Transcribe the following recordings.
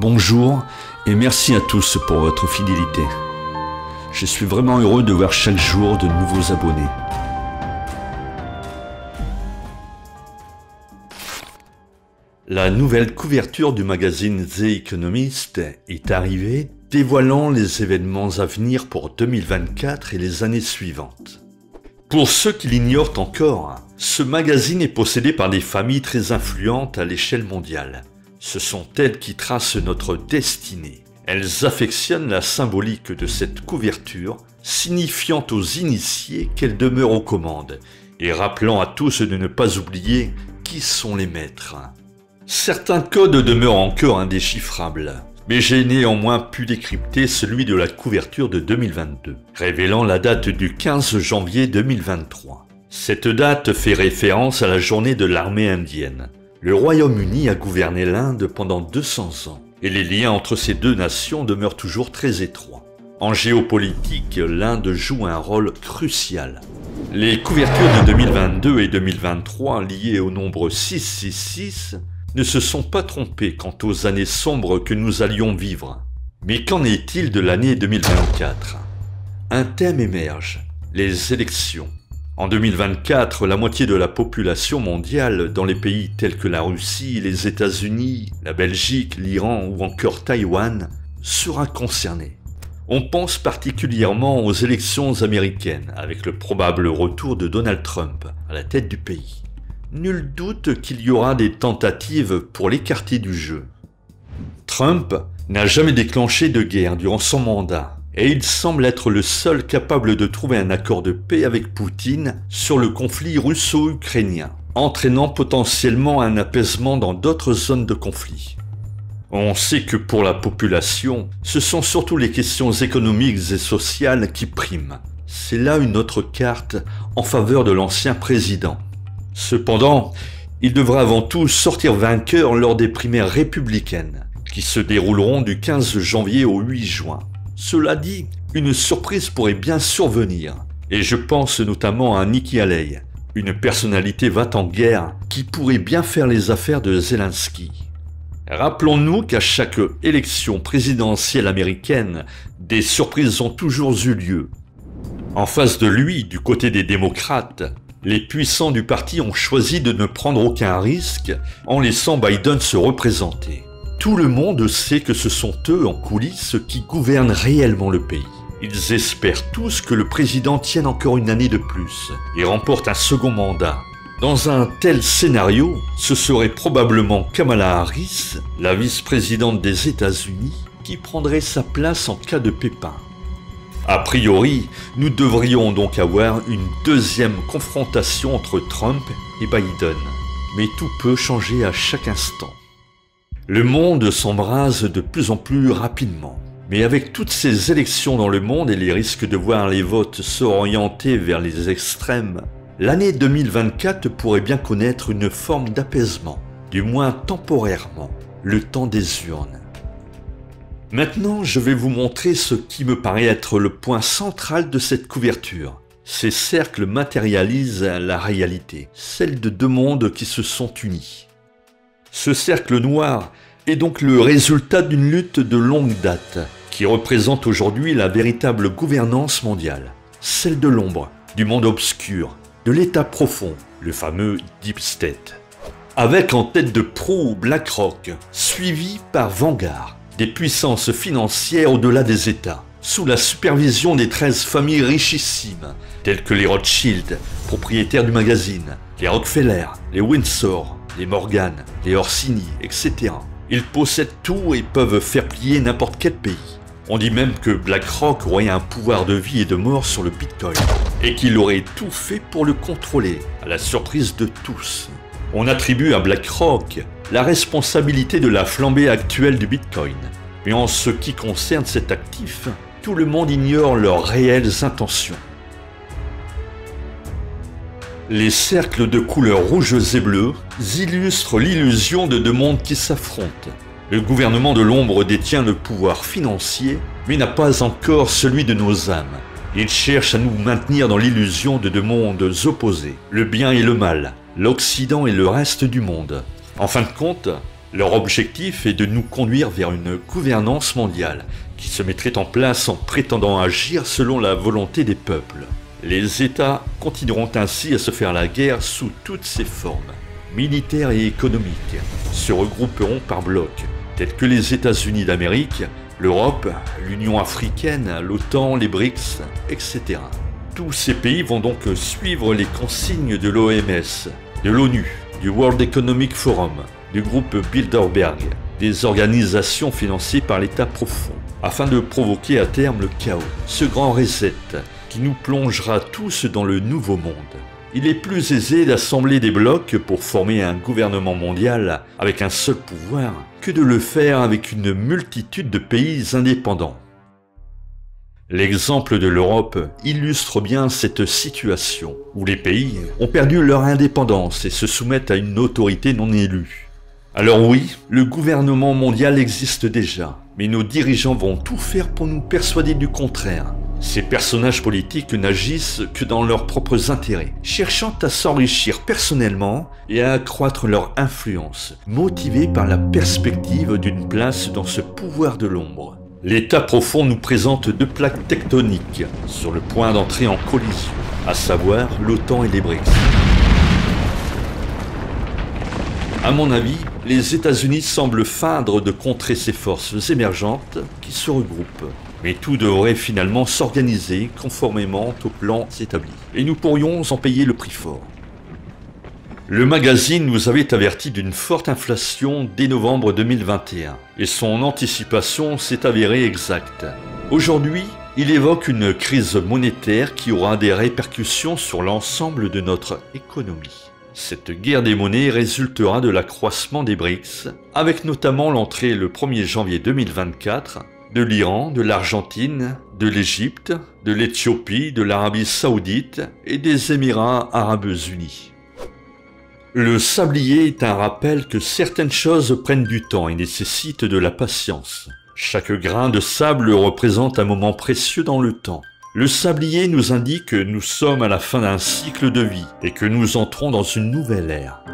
Bonjour et merci à tous pour votre fidélité. Je suis vraiment heureux de voir chaque jour de nouveaux abonnés. La nouvelle couverture du magazine The Economist est arrivée, dévoilant les événements à venir pour 2024 et les années suivantes. Pour ceux qui l'ignorent encore, ce magazine est possédé par des familles très influentes à l'échelle mondiale. Ce sont elles qui tracent notre destinée. Elles affectionnent la symbolique de cette couverture, signifiant aux initiés qu'elle demeure aux commandes, et rappelant à tous de ne pas oublier qui sont les maîtres. Certains codes demeurent encore indéchiffrables, mais j'ai néanmoins pu décrypter celui de la couverture de 2022, révélant la date du 15 janvier 2023. Cette date fait référence à la journée de l'armée indienne. Le Royaume-Uni a gouverné l'Inde pendant 200 ans, et les liens entre ces deux nations demeurent toujours très étroits. En géopolitique, l'Inde joue un rôle crucial. Les couvertures de 2022 et 2023 liées au nombre 666 ne se sont pas trompés quant aux années sombres que nous allions vivre. Mais qu'en est-il de l'année 2024 ? Un thème émerge, les élections. En 2024, la moitié de la population mondiale, dans les pays tels que la Russie, les États-Unis, la Belgique, l'Iran ou encore Taïwan, sera concernée. On pense particulièrement aux élections américaines, avec le probable retour de Donald Trump à la tête du pays. Nul doute qu'il y aura des tentatives pour l'écarter du jeu. Trump n'a jamais déclenché de guerre durant son mandat et il semble être le seul capable de trouver un accord de paix avec Poutine sur le conflit russo-ukrainien, entraînant potentiellement un apaisement dans d'autres zones de conflit. On sait que pour la population, ce sont surtout les questions économiques et sociales qui priment. C'est là une autre carte en faveur de l'ancien président. Cependant, il devra avant tout sortir vainqueur lors des primaires républicaines, qui se dérouleront du 15 janvier au 8 juin. Cela dit, une surprise pourrait bien survenir, et je pense notamment à Nikki Haley, une personnalité va-t-en-guerre qui pourrait bien faire les affaires de Zelensky. Rappelons-nous qu'à chaque élection présidentielle américaine, des surprises ont toujours eu lieu. En face de lui, du côté des démocrates, les puissants du parti ont choisi de ne prendre aucun risque en laissant Biden se représenter. Tout le monde sait que ce sont eux en coulisses qui gouvernent réellement le pays. Ils espèrent tous que le président tienne encore une année de plus et remporte un second mandat. Dans un tel scénario, ce serait probablement Kamala Harris, la vice-présidente des États-Unis, qui prendrait sa place en cas de pépin. A priori, nous devrions donc avoir une deuxième confrontation entre Trump et Biden. Mais tout peut changer à chaque instant. Le monde s'embrase de plus en plus rapidement. Mais avec toutes ces élections dans le monde et les risques de voir les votes s'orienter vers les extrêmes, l'année 2024 pourrait bien connaître une forme d'apaisement, du moins temporairement, le temps des urnes. Maintenant, je vais vous montrer ce qui me paraît être le point central de cette couverture. Ces cercles matérialisent la réalité, celle de deux mondes qui se sont unis. Ce cercle noir est donc le résultat d'une lutte de longue date, qui représente aujourd'hui la véritable gouvernance mondiale, celle de l'ombre, du monde obscur, de l'état profond, le fameux Deep State. Avec en tête de proue BlackRock, suivi par Vanguard, des puissances financières au-delà des États, sous la supervision des 13 familles richissimes, telles que les Rothschild, propriétaires du magazine, les Rockefeller, les Windsor, les Morgan, les Orsini, etc. Ils possèdent tout et peuvent faire plier n'importe quel pays. On dit même que BlackRock aurait un pouvoir de vie et de mort sur le Bitcoin, et qu'il aurait tout fait pour le contrôler, à la surprise de tous. On attribue à BlackRock la responsabilité de la flambée actuelle du Bitcoin. Mais en ce qui concerne cet actif, tout le monde ignore leurs réelles intentions. Les cercles de couleurs rouges et bleues illustrent l'illusion de deux mondes qui s'affrontent. Le gouvernement de l'ombre détient le pouvoir financier, mais n'a pas encore celui de nos âmes. Il cherche à nous maintenir dans l'illusion de deux mondes opposés, le bien et le mal, l'Occident et le reste du monde. En fin de compte, Leur objectif est de nous conduire vers une gouvernance mondiale qui se mettrait en place en prétendant agir selon la volonté des peuples. Les États continueront ainsi à se faire la guerre sous toutes ses formes, militaires et économiques, se regrouperont par blocs, tels que les États-Unis d'Amérique, l'Europe, l'Union africaine, l'OTAN, les BRICS, etc. Tous ces pays vont donc suivre les consignes de l'OMS, de l'ONU, du World Economic Forum, du groupe Bilderberg, des organisations financées par l'État profond, afin de provoquer à terme le chaos, ce grand reset qui nous plongera tous dans le nouveau monde. Il est plus aisé d'assembler des blocs pour former un gouvernement mondial avec un seul pouvoir que de le faire avec une multitude de pays indépendants. L'exemple de l'Europe illustre bien cette situation, où les pays ont perdu leur indépendance et se soumettent à une autorité non élue. Alors oui, le gouvernement mondial existe déjà, mais nos dirigeants vont tout faire pour nous persuader du contraire. Ces personnages politiques n'agissent que dans leurs propres intérêts, cherchant à s'enrichir personnellement et à accroître leur influence, motivés par la perspective d'une place dans ce pouvoir de l'ombre. L'État profond nous présente deux plaques tectoniques sur le point d'entrer en collision, à savoir l'OTAN et les BRICS. À mon avis, les États-Unis semblent feindre de contrer ces forces émergentes qui se regroupent. Mais tout devrait finalement s'organiser conformément aux plans établis. Et nous pourrions en payer le prix fort. Le magazine nous avait averti d'une forte inflation dès novembre 2021. Et son anticipation s'est avérée exacte. Aujourd'hui, il évoque une crise monétaire qui aura des répercussions sur l'ensemble de notre économie. Cette guerre des monnaies résultera de l'accroissement des BRICS, avec notamment l'entrée le 1er janvier 2024 de l'Iran, de l'Argentine, de l'Égypte, de l'Éthiopie, de l'Arabie Saoudite et des Émirats Arabes Unis. Le sablier est un rappel que certaines choses prennent du temps et nécessitent de la patience. Chaque grain de sable représente un moment précieux dans le temps. Le sablier nous indique que nous sommes à la fin d'un cycle de vie et que nous entrons dans une nouvelle ère.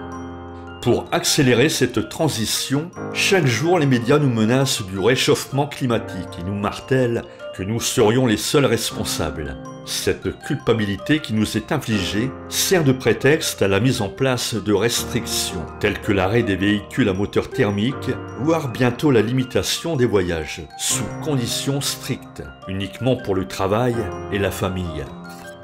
Pour accélérer cette transition, chaque jour les médias nous menacent du réchauffement climatique et nous martèlent que nous serions les seuls responsables. Cette culpabilité qui nous est infligée sert de prétexte à la mise en place de restrictions, telles que l'arrêt des véhicules à moteur thermique, voire bientôt la limitation des voyages, sous conditions strictes, uniquement pour le travail et la famille.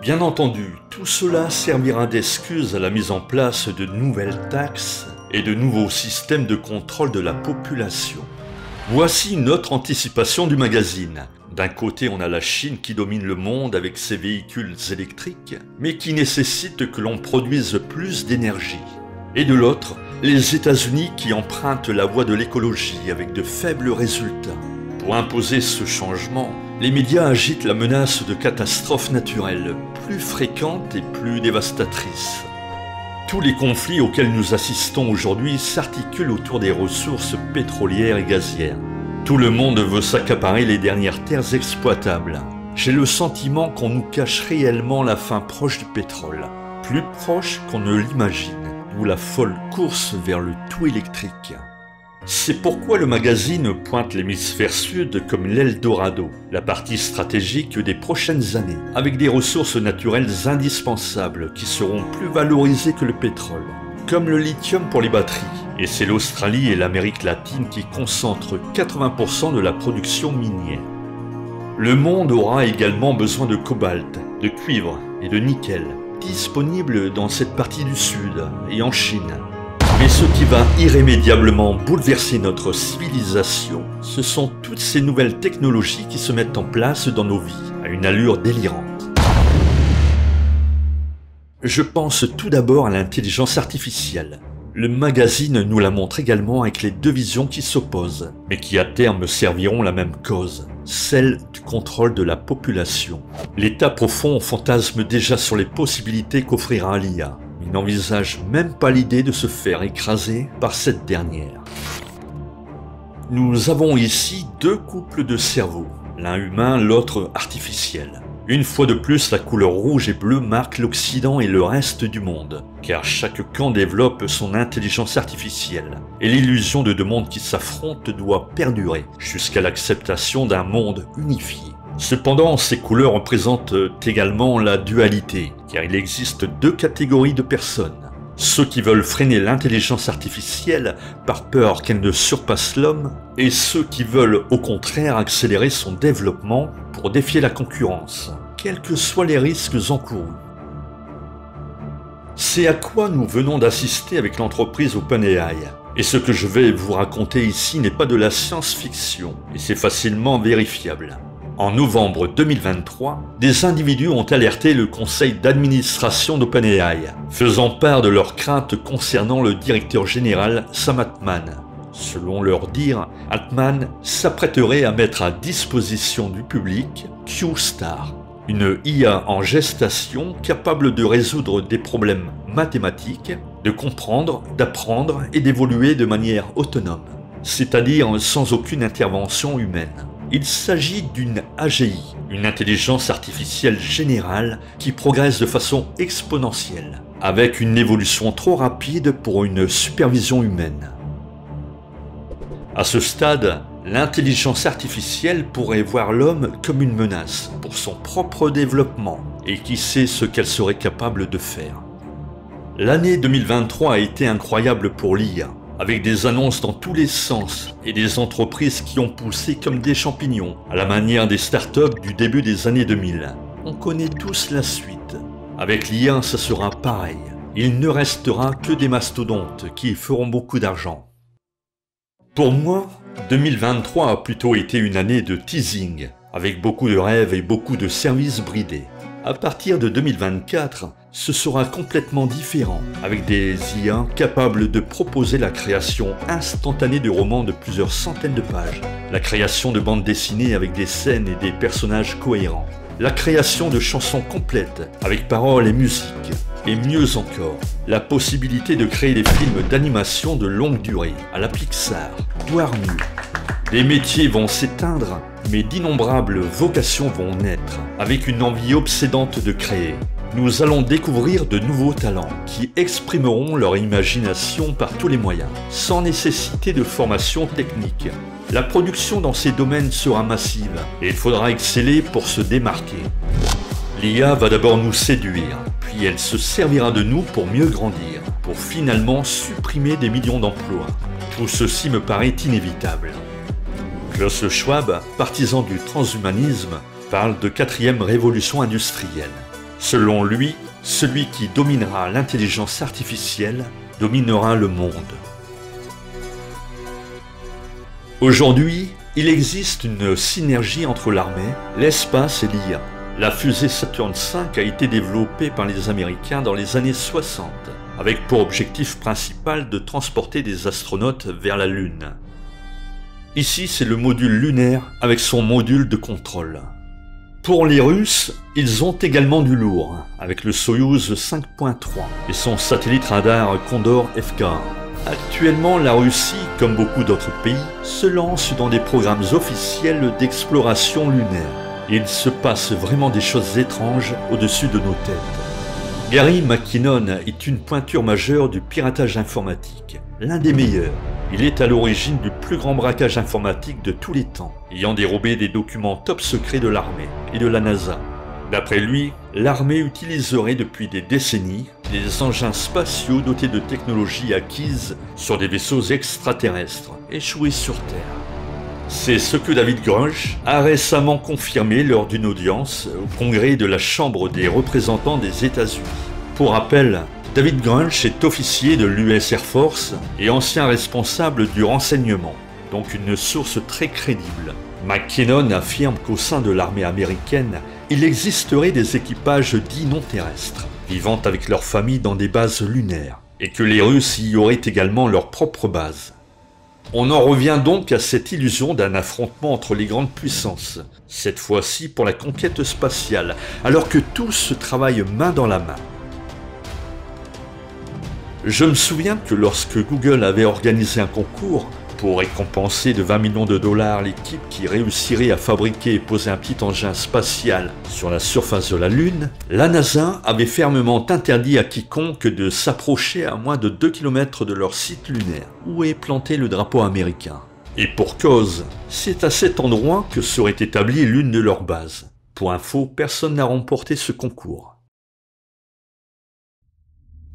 Bien entendu, tout cela servira d'excuse à la mise en place de nouvelles taxes et de nouveaux systèmes de contrôle de la population. Voici une autre anticipation du magazine. D'un côté, on a la Chine qui domine le monde avec ses véhicules électriques, mais qui nécessite que l'on produise plus d'énergie. Et de l'autre, les États-Unis qui empruntent la voie de l'écologie avec de faibles résultats. Pour imposer ce changement, les médias agitent la menace de catastrophes naturelles plus fréquentes et plus dévastatrices. Tous les conflits auxquels nous assistons aujourd'hui s'articulent autour des ressources pétrolières et gazières. Tout le monde veut s'accaparer les dernières terres exploitables. J'ai le sentiment qu'on nous cache réellement la fin proche du pétrole, plus proche qu'on ne l'imagine, d'où la folle course vers le tout électrique. C'est pourquoi le magazine pointe l'hémisphère sud comme l'Eldorado, la partie stratégique des prochaines années, avec des ressources naturelles indispensables qui seront plus valorisées que le pétrole, comme le lithium pour les batteries. Et c'est l'Australie et l'Amérique latine qui concentrent 80% de la production minière. Le monde aura également besoin de cobalt, de cuivre et de nickel, disponibles dans cette partie du sud et en Chine. Mais ce qui va irrémédiablement bouleverser notre civilisation, ce sont toutes ces nouvelles technologies qui se mettent en place dans nos vies, à une allure délirante. Je pense tout d'abord à l'intelligence artificielle. Le magazine nous la montre également avec les deux visions qui s'opposent, mais qui à terme serviront la même cause, celle du contrôle de la population. L'État profond fantasme déjà sur les possibilités qu'offrira l'IA. Il n'envisage même pas l'idée de se faire écraser par cette dernière. Nous avons ici deux couples de cerveaux, l'un humain, l'autre artificiel. Une fois de plus, la couleur rouge et bleue marque l'Occident et le reste du monde, car chaque camp développe son intelligence artificielle, et l'illusion de deux mondes qui s'affrontent doit perdurer jusqu'à l'acceptation d'un monde unifié. Cependant, ces couleurs représentent également la dualité, car il existe deux catégories de personnes. Ceux qui veulent freiner l'intelligence artificielle par peur qu'elle ne surpasse l'homme, et ceux qui veulent au contraire accélérer son développement pour défier la concurrence, quels que soient les risques encourus. C'est à quoi nous venons d'assister avec l'entreprise OpenAI. Et ce que je vais vous raconter ici n'est pas de la science-fiction, et c'est facilement vérifiable. En novembre 2023, des individus ont alerté le conseil d'administration d'OpenAI, faisant part de leurs craintes concernant le directeur général Sam Altman. Selon leur dire, Altman s'apprêterait à mettre à disposition du public Q-Star, une IA en gestation capable de résoudre des problèmes mathématiques, de comprendre, d'apprendre et d'évoluer de manière autonome, c'est-à-dire sans aucune intervention humaine. Il s'agit d'une AGI, une intelligence artificielle générale qui progresse de façon exponentielle, avec une évolution trop rapide pour une supervision humaine. À ce stade, l'intelligence artificielle pourrait voir l'homme comme une menace pour son propre développement, et qui sait ce qu'elle serait capable de faire. L'année 2023 a été incroyable pour l'IA, avec des annonces dans tous les sens et des entreprises qui ont poussé comme des champignons, à la manière des startups du début des années 2000. On connaît tous la suite. Avec l'IA, ça sera pareil. Il ne restera que des mastodontes qui feront beaucoup d'argent. Pour moi, 2023 a plutôt été une année de teasing, avec beaucoup de rêves et beaucoup de services bridés. À partir de 2024, ce sera complètement différent, avec des IA capables de proposer la création instantanée de romans de plusieurs centaines de pages, la création de bandes dessinées avec des scènes et des personnages cohérents, la création de chansons complètes avec paroles et musique, et mieux encore, la possibilité de créer des films d'animation de longue durée à la Pixar, voire mieux. Les métiers vont s'éteindre, mais d'innombrables vocations vont naître, avec une envie obsédante de créer. Nous allons découvrir de nouveaux talents qui exprimeront leur imagination par tous les moyens, sans nécessité de formation technique. La production dans ces domaines sera massive et il faudra exceller pour se démarquer. L'IA va d'abord nous séduire, puis elle se servira de nous pour mieux grandir, pour finalement supprimer des millions d'emplois. Tout ceci me paraît inévitable. Klaus Schwab, partisan du transhumanisme, parle de 4e révolution industrielle. Selon lui, celui qui dominera l'intelligence artificielle dominera le monde. Aujourd'hui, il existe une synergie entre l'armée, l'espace et l'IA. La fusée Saturn V a été développée par les Américains dans les années 60, avec pour objectif principal de transporter des astronautes vers la Lune. Ici, c'est le module lunaire avec son module de contrôle. Pour les Russes, ils ont également du lourd, avec le Soyouz 5.3 et son satellite radar Condor FK1. Actuellement, la Russie, comme beaucoup d'autres pays, se lance dans des programmes officiels d'exploration lunaire. Et il se passe vraiment des choses étranges au-dessus de nos têtes. Gary McKinnon est une pointure majeure du piratage informatique, l'un des meilleurs. Il est à l'origine du plus grand braquage informatique de tous les temps, ayant dérobé des documents top secrets de l'armée et de la NASA. D'après lui, l'armée utiliserait depuis des décennies des engins spatiaux dotés de technologies acquises sur des vaisseaux extraterrestres échoués sur Terre. C'est ce que David Grush a récemment confirmé lors d'une audience au Congrès de la Chambre des représentants des États-Unis. Pour rappel, David Grush est officier de l'US Air Force et ancien responsable du renseignement, donc une source très crédible. McKinnon affirme qu'au sein de l'armée américaine, il existerait des équipages dits non terrestres, vivant avec leurs familles dans des bases lunaires, et que les Russes y auraient également leurs propres bases. On en revient donc à cette illusion d'un affrontement entre les grandes puissances, cette fois-ci pour la conquête spatiale, alors que tous travaillent main dans la main. Je me souviens que lorsque Google avait organisé un concours, Pour récompenser de 20 millions de dollars l'équipe qui réussirait à fabriquer et poser un petit engin spatial sur la surface de la Lune, la NASA avait fermement interdit à quiconque de s'approcher à moins de 2 km de leur site lunaire, où est planté le drapeau américain. Et pour cause, c'est à cet endroit que serait établie l'une de leurs bases. Pour info, personne n'a remporté ce concours.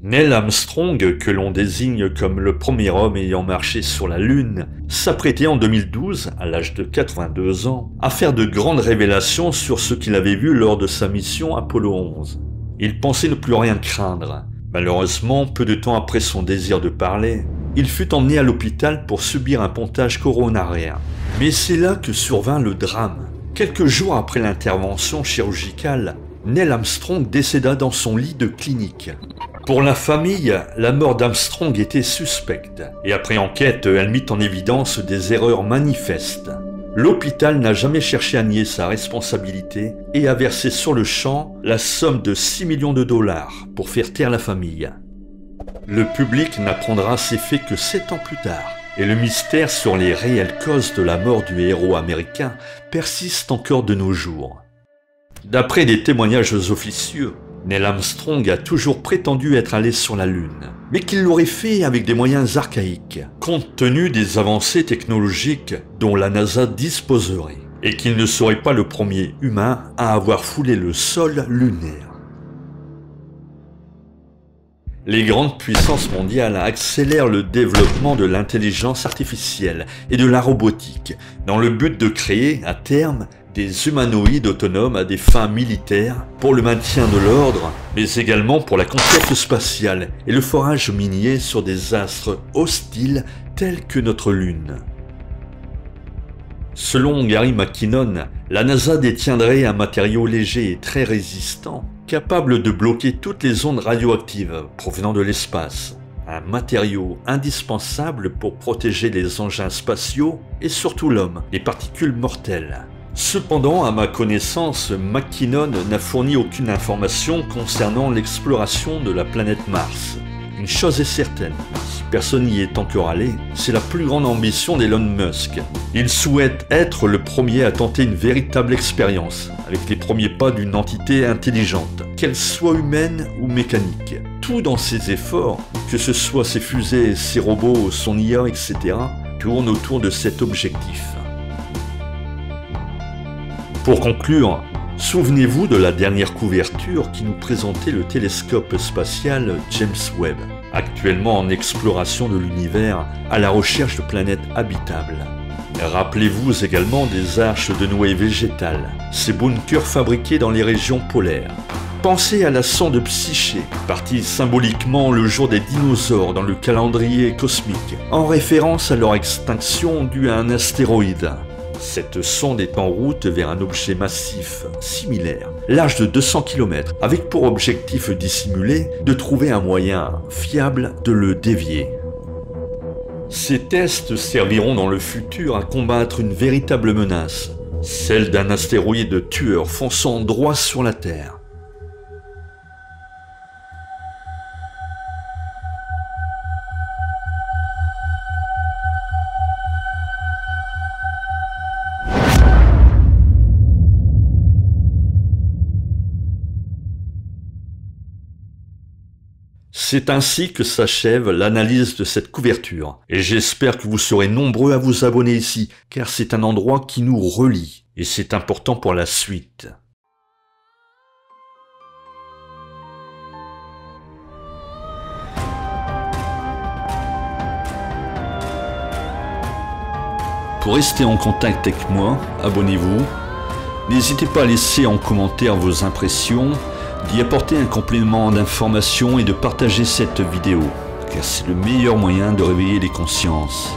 Neil Armstrong, que l'on désigne comme le premier homme ayant marché sur la Lune, s'apprêtait en 2012, à l'âge de 82 ans, à faire de grandes révélations sur ce qu'il avait vu lors de sa mission Apollo 11. Il pensait ne plus rien craindre. Malheureusement, peu de temps après son désir de parler, il fut emmené à l'hôpital pour subir un pontage coronarien. Mais c'est là que survint le drame. Quelques jours après l'intervention chirurgicale, Neil Armstrong décéda dans son lit de clinique. Pour la famille, la mort d'Armstrong était suspecte, et après enquête, elle mit en évidence des erreurs manifestes. L'hôpital n'a jamais cherché à nier sa responsabilité et a versé sur le champ la somme de 6 millions de dollars pour faire taire la famille. Le public n'apprendra ces faits que 7 ans plus tard, et le mystère sur les réelles causes de la mort du héros américain persiste encore de nos jours. D'après des témoignages officieux, Neil Armstrong a toujours prétendu être allé sur la Lune, mais qu'il l'aurait fait avec des moyens archaïques, compte tenu des avancées technologiques dont la NASA disposerait, et qu'il ne serait pas le premier humain à avoir foulé le sol lunaire. Les grandes puissances mondiales accélèrent le développement de l'intelligence artificielle et de la robotique, dans le but de créer, à terme, des humanoïdes autonomes à des fins militaires, pour le maintien de l'ordre, mais également pour la conquête spatiale et le forage minier sur des astres hostiles tels que notre Lune. Selon Gary McKinnon, la NASA détiendrait un matériau léger et très résistant, capable de bloquer toutes les ondes radioactives provenant de l'espace. Un matériau indispensable pour protéger les engins spatiaux et surtout l'homme des particules mortelles. Cependant, à ma connaissance, McKinnon n'a fourni aucune information concernant l'exploration de la planète Mars. Une chose est certaine, si personne n'y est encore allé, c'est la plus grande ambition d'Elon Musk. Il souhaite être le premier à tenter une véritable expérience, avec les premiers pas d'une entité intelligente, qu'elle soit humaine ou mécanique. Tout dans ses efforts, que ce soit ses fusées, ses robots, son IA, etc., tourne autour de cet objectif. Pour conclure, souvenez-vous de la dernière couverture qui nous présentait le télescope spatial James Webb, actuellement en exploration de l'univers à la recherche de planètes habitables. Rappelez-vous également des arches de Noé végétales, ces bunkers fabriqués dans les régions polaires. Pensez à la sonde Psyché, partie symboliquement le jour des dinosaures dans le calendrier cosmique, en référence à leur extinction due à un astéroïde. Cette sonde est en route vers un objet massif similaire, large de 200 km, avec pour objectif dissimulé de trouver un moyen fiable de le dévier. Ces tests serviront dans le futur à combattre une véritable menace, celle d'un astéroïde tueur fonçant droit sur la Terre. C'est ainsi que s'achève l'analyse de cette couverture, et j'espère que vous serez nombreux à vous abonner ici, car c'est un endroit qui nous relie, et c'est important pour la suite. Pour rester en contact avec moi, abonnez-vous. N'hésitez pas à laisser en commentaire vos impressions, d'y apporter un complément d'information et de partager cette vidéo, car c'est le meilleur moyen de réveiller les consciences.